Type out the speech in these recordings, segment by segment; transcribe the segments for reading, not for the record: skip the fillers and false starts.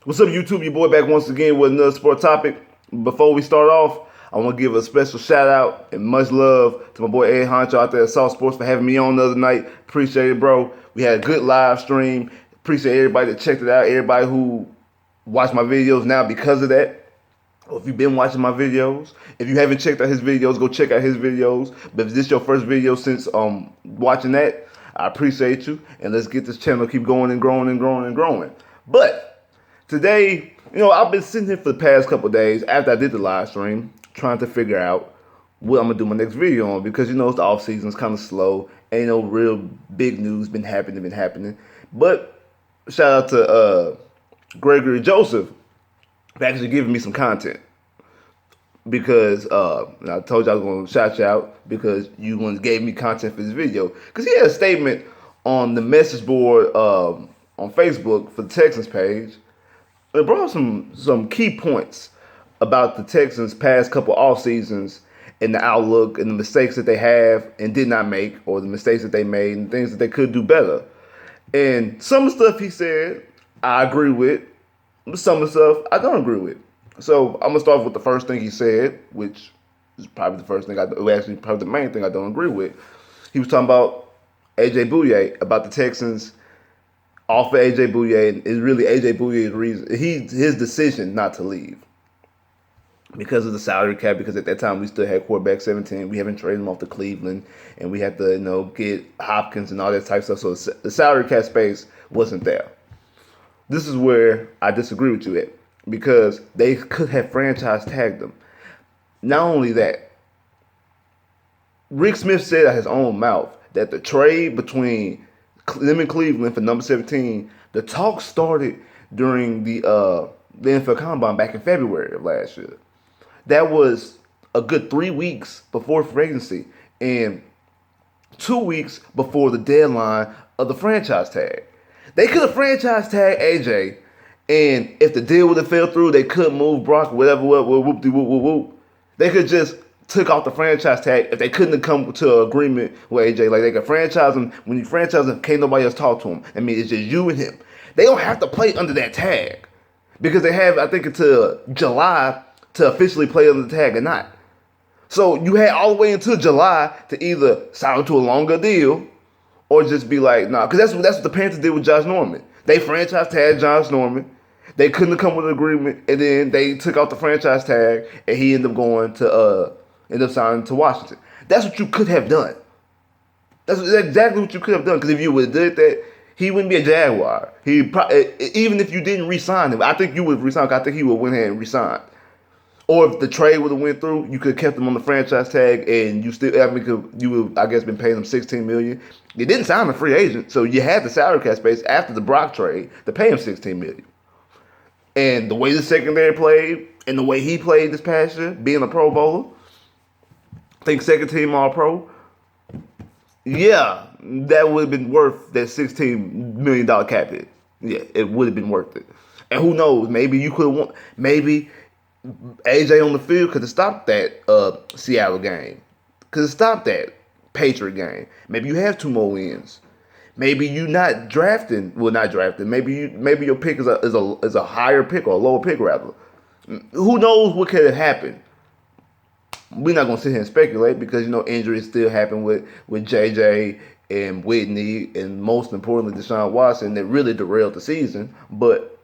What's up, YouTube? Your boy back once again with another sport topic. Before we start off, I want to give a special shout out and much love to my boy Ed Honcho out there at South Sports for having me on the other night. Appreciate it, bro. We had a good live stream. Appreciate everybody that checked it out, everybody who watched my videos now because of that. Or if you've been watching my videos, if you haven't checked out his videos, go check out his videos. But if this is your first video since watching that, I appreciate you. And let's get this channel keep going and growing and growing and growing. But today, I've been sitting here for the past couple of days after I did the live stream, trying to figure out what I'm gonna do my next video on because it's the off season, it's kind of slow. Ain't no real big news been happening. But shout out to Gregory Joseph for actually giving me some content because I told you I was going to shout you out because you gave me content for this video because he had a statement on the message board on Facebook for the Texans page. It brought some key points about the Texans' past couple off seasons and the outlook and the mistakes that they have and did not make, or the mistakes that they made and things that they could do better. And some of the stuff he said I agree with, but some of the stuff I don't agree with. So I'm gonna start with the first thing he said, which is probably the first thing probably the main thing I don't agree with. He was talking about AJ Bouye, about the Texans offer AJ Bouye, and it's really AJ Bouye's reason, his decision not to leave because of the salary cap. Because at that time we still had quarterback 17, we haven't traded him off to Cleveland, and we had to get Hopkins and all that type of stuff. So the salary cap space wasn't there. This is where I disagree with you at, because they could have franchise tagged them. Not only that, Rick Smith said out of his own mouth that the trade between them and Cleveland for number 17, the talk started during the NFL Combine back in February of last year. That was a good 3 weeks before free agency and 2 weeks before the deadline of the franchise tag. They could have franchise tagged AJ, and if the deal would have fell through, they couldn't move Brock, whatever, whoop. They could just took off the franchise tag if they couldn't have come to an agreement with AJ. Like, they could franchise him. When you franchise him, can't nobody else talk to him. I mean, it's just you and him. They don't have to play under that tag because they have, I think, until July to officially play under the tag or not. So you had all the way until July to either sign to a longer deal or just be like, nah, because that's what the Panthers did with Josh Norman. They franchise tagged Josh Norman. They couldn't have come with an agreement, and then they took out the franchise tag, and he ended up going to end up signing to Washington. That's what you could have done. That's exactly what you could have done. Because if you would have did that, he wouldn't be a Jaguar. Even if you didn't re-sign him, I think you would have re-signed. I think he would have went ahead and re-signed. Or if the trade would have went through, you could have kept him on the franchise tag, and you would, I guess, been paying him $16 million. You didn't sign him a free agent, so you had the salary cap space after the Brock trade to pay him $16 million. And the way the secondary played, and the way he played this past year, being a Pro Bowler, I think second team All Pro, yeah, that would have been worth that $16 million cap hit. Yeah, it would have been worth it. And who knows, maybe you could have won. Maybe AJ on the field could have stopped that Seattle game. Could have stopped that Patriot game. Maybe you have 2 more wins. Maybe you not drafting. Well, not drafting. Maybe your pick is a higher pick or a lower pick rather. Who knows what could have happened? We're not gonna sit here and speculate because injuries still happen with JJ and Whitney, and most importantly Deshaun Watson, that really derailed the season. But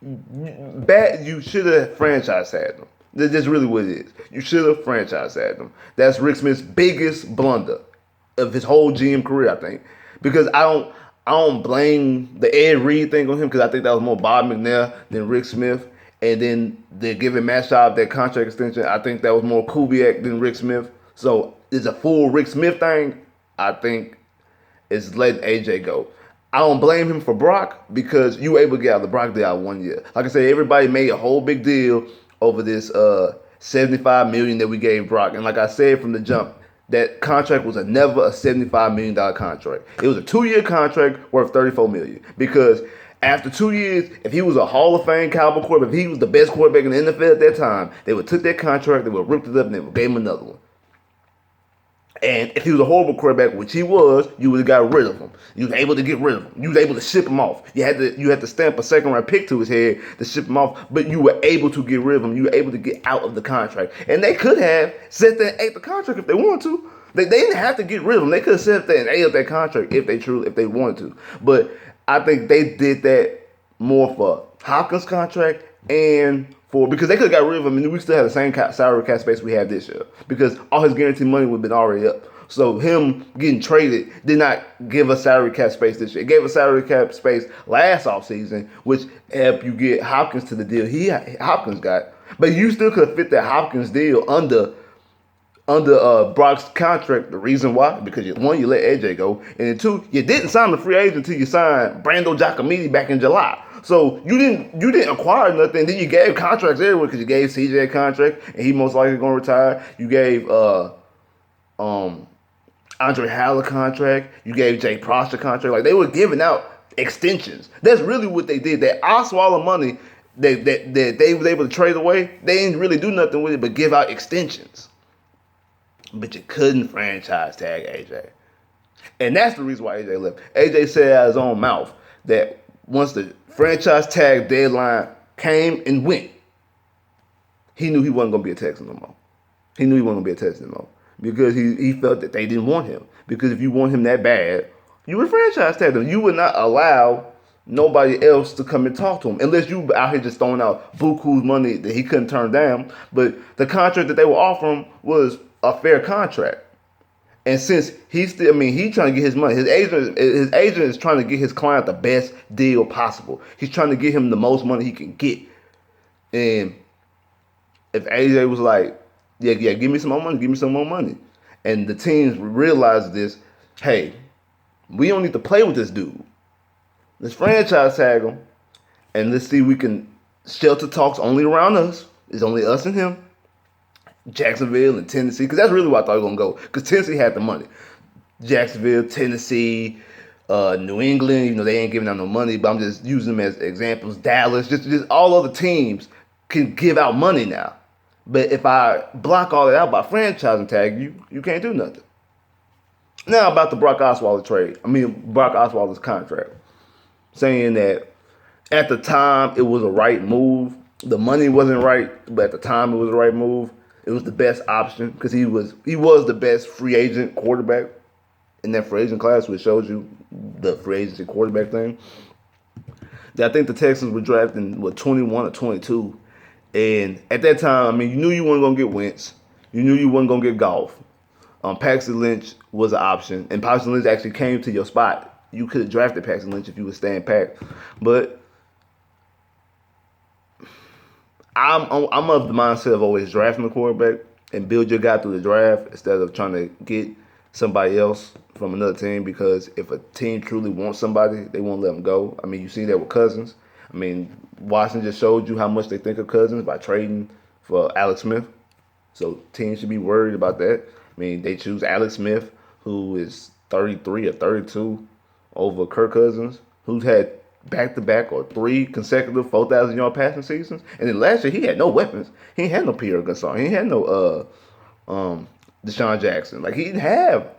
you should have franchise tagged them. That's really what it is. You should have franchise tagged them. That's Rick Smith's biggest blunder of his whole GM career, I think. Because I don't blame the Ed Reed thing on him, because I think that was more Bob McNair than Rick Smith. And then the giving Matt Schaub that contract extension, I think that was more Kubiak than Rick Smith. So it's a full Rick Smith thing. I think it's letting AJ go. I don't blame him for Brock because you were able to get out of the Brock deal out 1 year. Like I said, everybody made a whole big deal over this $75 million that we gave Brock. And like I said from the jump, that contract was never a $75 million contract. It was a 2-year contract worth $34 million. Because after 2 years, if he was a Hall of Fame caliber quarterback, if he was the best quarterback in the NFL at that time, they would took that contract, they would ripped it up, and they would gave him another one. And if he was a horrible quarterback, which he was, you would have got rid of him. You was able to get rid of him. You was able to ship him off. You had to stamp a second round pick to his head to ship him off, but you were able to get rid of him. You were able to get out of the contract. And they could have set there and ate the contract if they wanted to. They didn't have to get rid of him. They could have set there and ate up that contract if they wanted to. But I think they did that more for Hopkins' contract and because they could have got rid of him and we still had the same salary cap space we have this year because all his guaranteed money would have been already up. So him getting traded did not give us salary cap space this year. It gave us salary cap space last offseason, which helped you get Hopkins to the deal Hopkins got. But you still could have fit that Hopkins deal under Brock's contract. The reason why? Because one, you let AJ go, and then two, you didn't sign the free agent until you signed Brando Giacometti back in July. So you didn't acquire nothing. Then you gave contracts everywhere because you gave CJ a contract, and he most likely going to retire. You gave Andre Hall a contract. You gave Jay Prost a contract. Like they were giving out extensions. That's really what they did. That Osweiler money that they was able to trade away, they didn't really do nothing with it but give out extensions. But you couldn't franchise tag AJ. And that's the reason why AJ left. AJ said out of his own mouth that once the franchise tag deadline came and went, he knew he wasn't going to be a Texan no more. He knew he wasn't going to be a Texan no more. Because he felt that they didn't want him. Because if you want him that bad, you would franchise tag him. You would not allow nobody else to come and talk to him. Unless you out here just throwing out buku's money that he couldn't turn down. But the contract that they were offering was a fair contract. And since he's trying to get his money. His agent is trying to get his client the best deal possible. He's trying to get him the most money he can get. And if AJ was like, yeah, give me some more money. And the teams realized this, hey, we don't need to play with this dude. Let's franchise tag him. And let's see if we can shelter talks only around us. It's only us and him. Jacksonville and Tennessee, because that's really where I thought he was going to go, because Tennessee had the money. Jacksonville, Tennessee, New England, they ain't giving out no money, but I'm just using them as examples. Dallas, just all other teams can give out money now. But if I block all that out by franchising tag you can't do nothing. Now about the Brock Osweiler's contract. Saying that at the time it was a right move. The money wasn't right, but at the time it was the right move. It was the best option because he was the best free agent quarterback in that free agent class, which shows you the free agency quarterback thing. I think the Texans were drafting 21 or 22, and at that time, you knew you weren't gonna get Wentz, you knew you weren't gonna get Goff. Paxton Lynch was an option, and Paxton Lynch actually came to your spot. You could have drafted Paxton Lynch if you were staying packed, but I'm of the mindset of always drafting a quarterback and build your guy through the draft instead of trying to get somebody else from another team, because if a team truly wants somebody, they won't let them go. You see that with Cousins. Washington just showed you how much they think of Cousins by trading for Alex Smith. So teams should be worried about that. They choose Alex Smith, who is 33 or 32, over Kirk Cousins, who's had back-to-back or 3 consecutive 4,000-yard passing seasons. And then last year, he had no weapons. He ain't had no Pierre Garçon. He ain't had no Deshaun Jackson. He didn't have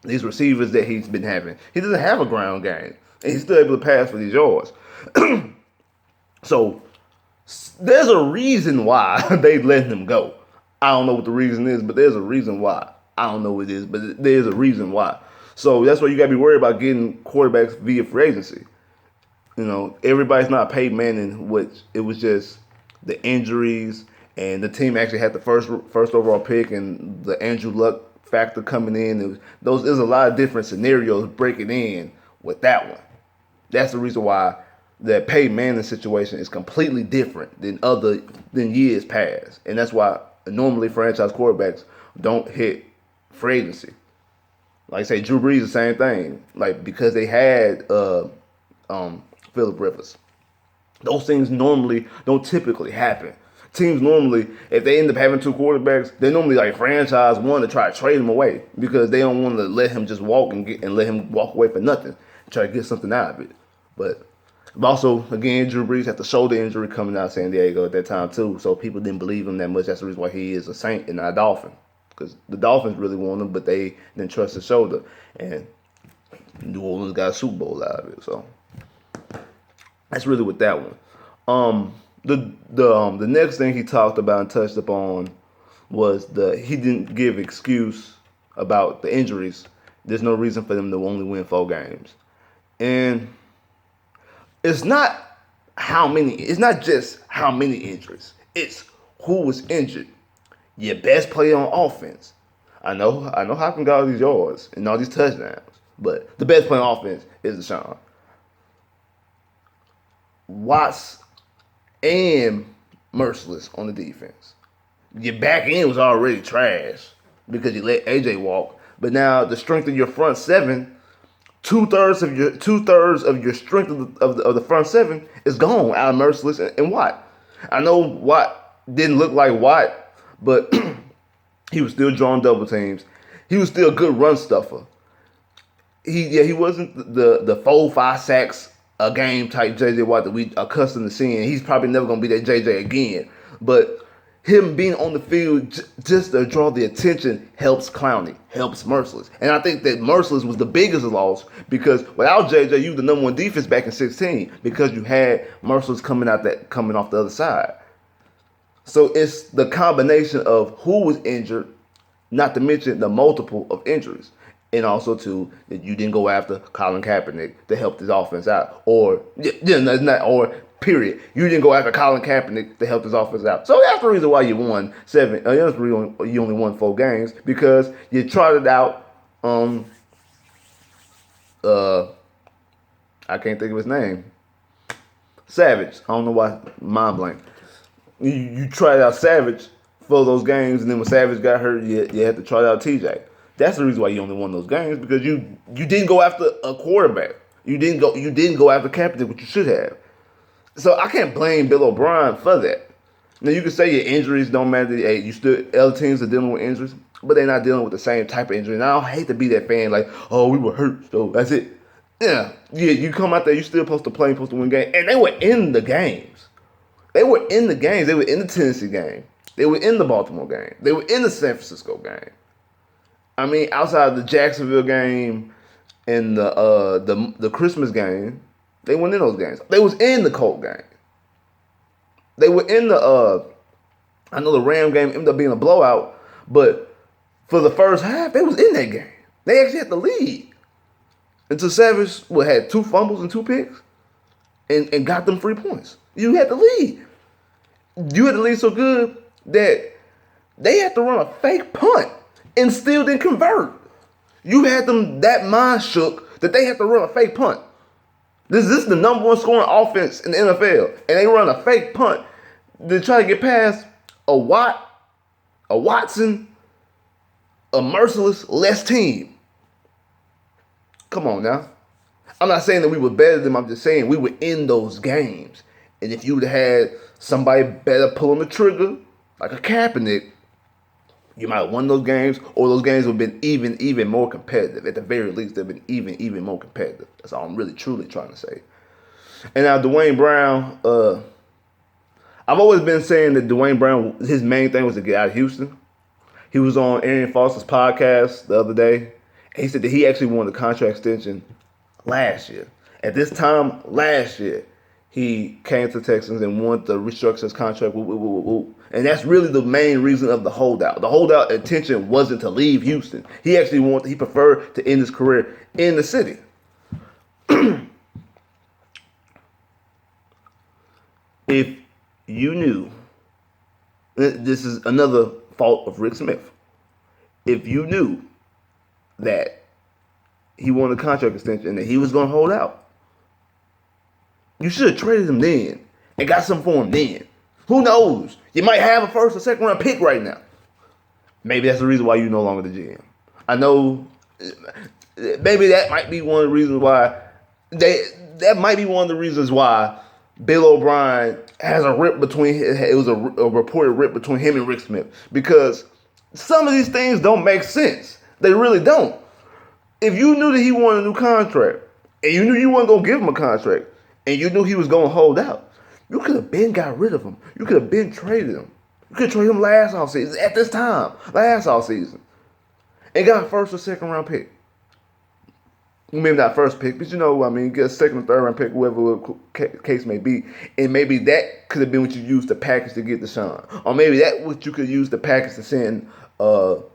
these receivers that he's been having. He doesn't have a ground game. And he's still able to pass for these yards. So there's a reason why they let him go. I don't know what the reason is, but there's a reason why. I don't know what it is, but there's a reason why. So that's why you got to be worried about getting quarterbacks via free agency. Everybody's not Peyton Manning, which it was just the injuries, and the team actually had the first overall pick, and the Andrew Luck factor coming in. There's a lot of different scenarios breaking in with that one. That's the reason why the Peyton Manning situation is completely different than years past, and that's why normally franchise quarterbacks don't hit free agency. Like I say, Drew Brees, the same thing. Because they had Phillip Rivers. Those things normally don't typically happen. Teams normally, if they end up having 2 quarterbacks, they normally franchise one to try to trade him away because they don't want to let him just walk and let him walk away for nothing. Try to get something out of it. But also, again, Drew Brees had the shoulder injury coming out of San Diego at that time too, so people didn't believe him that much. That's the reason why he is a Saint and not a Dolphin. because the Dolphins really want him, but they didn't trust his shoulder, and New Orleans got a Super Bowl out of it. So that's really with that one. The next thing he talked about and touched upon was he didn't give excuse about the injuries. There's no reason for them to only win 4 games, and it's not It's not just how many injuries. It's who was injured. Your best player on offense. I know Hopkins got all these yards and all these touchdowns, but the best player on offense is Deshaun Watts and Merciless on the defense. Your back end was already trash because you let AJ walk, but now the strength of your front seven, two-thirds of your strength of the front seven is gone out of Merciless and Watt. I know Watt didn't look like Watt, but he was still drawing double teams. He was still a good run stuffer. He wasn't the 4-5 sacks a game type JJ Watt that we accustomed to seeing. He's probably never gonna be that JJ again. But him being on the field just to draw the attention helps Clowney, helps Merciless. And I think that Merciless was the biggest loss because without JJ, you were the number 1 defense back in 2016 because you had Merciless coming off the other side. So it's the combination of who was injured, not to mention the multiple of injuries. And also, too, that you didn't go after Colin Kaepernick to help this offense out. Period. You didn't go after Colin Kaepernick to help this offense out. So that's the reason why you won 7. That's the reason you only won 4 games because you trotted out. I can't think of his name. Savage. I don't know why. Mind blank. You tried out Savage for those games, and then when Savage got hurt, you had to try out TJ. That's the reason why you only won those games because you didn't go after a quarterback. You didn't go after Kaepernick, which you should have. So I can't blame Bill O'Brien for that. Now you can say your injuries don't matter. Hey, other teams are dealing with injuries, but they're not dealing with the same type of injury. And I don't hate to be that fan like, oh, we were hurt, so that's it. Yeah. You come out there, you're still supposed to play, supposed to win games, and they were in the games. They were in the games. They were in the Tennessee game. They were in the Baltimore game. They were in the San Francisco game. I mean, outside of the Jacksonville game and the Christmas game, they weren't in those games. They was in the Colt game. They were in I know the Ram game ended up being a blowout, but for the first half, they was in that game. They actually had the lead. Until Savage had 2 fumbles and 2 picks and got them 3 points. You had the lead. You had the lead so good that they had to run a fake punt and still didn't convert. You had them that mind shook that they had to run a fake punt. This is the number 1 scoring offense in the NFL, and they run a fake punt to try to get past a Watt, a Watson, a Merciless less team. Come on now. I'm not saying that we were better than them. I'm just saying we were in those games. And if you would have had somebody better pulling the trigger, like a Kaepernick, you might have won those games, or those games would have been even more competitive. At the very least, they've been even more competitive. That's all I'm really, truly trying to say. And now Dwayne Brown, I've always been saying that Dwayne Brown, his main thing was to get out of Houston. He was on Arian Foster's podcast the other day, and he said that he actually wanted a contract extension last year. At this time last year, he came to the Texans and wanted to restructure his contract. And that's really the main reason of the holdout. The holdout intention wasn't to leave Houston. He preferred to end his career in the city. If you knew, this is another fault of Rick Smith. If you knew that he wanted a contract extension and that he was going to hold out, you should have traded him then and got something for him then. Who knows? You might have a 1st or 2nd round pick right now. Maybe that's the reason why you're no longer the GM. I know. Maybe that might be one of the reasons why Bill O'Brien has a rip between. It was a reported rip between him and Rick Smith because some of these things don't make sense. They really don't. If you knew that he wanted a new contract and you knew you weren't gonna give him a contract and you knew he was gonna hold out, you could have been got rid of him. You could have been traded him. You could trade him last offseason at this time, last offseason, and got a first or second round pick. Maybe not first pick, but get a second or third round pick, whatever the case may be. And maybe that could have been what you used the package to get Deshaun. Or maybe that what you could use the package to send Osweiler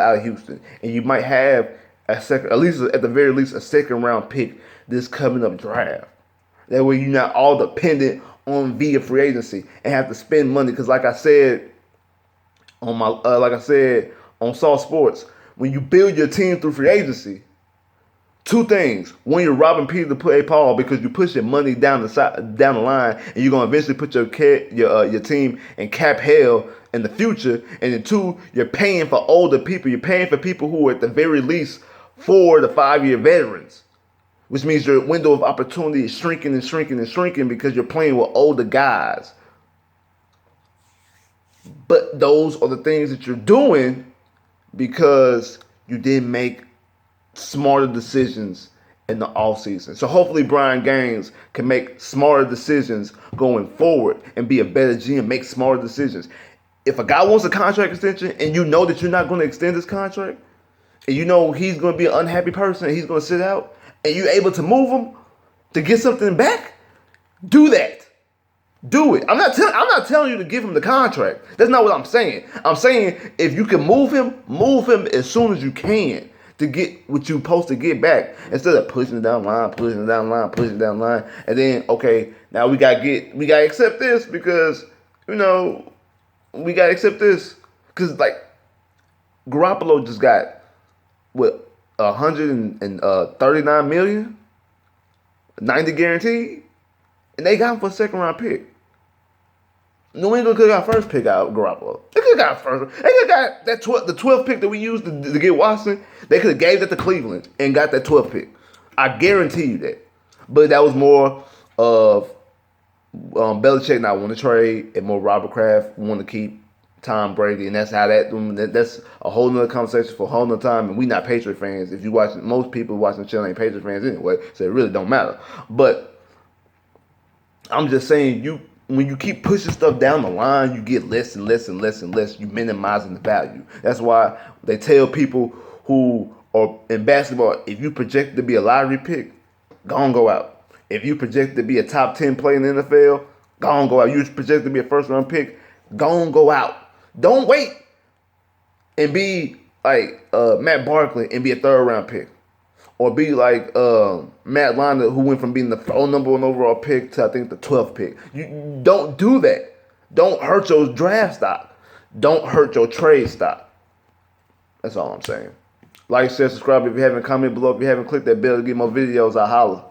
out of Houston. And you might have at the very least, a second round pick this coming up draft. That way you're not all dependent on via free agency and have to spend money. Because like I said on Saw Sports, when you build your team through free agency, two things. One, you're robbing Peter to play Paul because you're pushing money down the line, and you're gonna eventually put your team in cap hell in the future. And then two, you're paying for older people. You're paying for people who are at the very least 4 to 5 year veterans, which means your window of opportunity is shrinking and shrinking and shrinking because you're playing with older guys. But those are the things that you're doing because you didn't make smarter decisions in the offseason. So hopefully Brian Gaines can make smarter decisions going forward and be a better GM, make smarter decisions. If a guy wants a contract extension and you know that you're not going to extend his contract, and you know he's going to be an unhappy person and he's going to sit out, and you're able to move him to get something back, do that. Do it. I'm not telling you to give him the contract. That's not what I'm saying. I'm saying if you can move him as soon as you can to get what you're supposed to get back, instead of pushing it down the line, and then okay, now we gotta accept this because we gotta accept this because like Garoppolo just got what 139 million, 90 guaranteed, and they got him for a second round pick. New England could have got first pick out of Garoppolo. They could have got first. They could have got the 12th pick that we used to get Watson. They could have gave that to Cleveland and got that 12th pick. I guarantee you that. But that was more of Belichick not wanting to trade and more Robert Kraft wanting to keep Tom Brady, and that's a whole nother conversation for a whole nother time. And we not Patriot fans. If you watching, most people watching the channel ain't Patriot fans anyway, so it really don't matter. But I'm just saying when you keep pushing stuff down the line, you get less and less and less and less. You minimizing the value. That's why they tell people who are in basketball, if you project to be a lottery pick, go out. If you project to be a top 10 player in the NFL, go out. You project to be a first round pick, go out. Don't wait and be like Matt Barkley and be a third round pick. Or be like Matt Leinart, who went from being the 4th number 1 overall pick to I think the 12th pick. You don't do that. Don't hurt your draft stock. Don't hurt your trade stock. That's all I'm saying. Like, share, subscribe if you haven't. Comment below if you haven't. Click that bell to get more videos. I holla.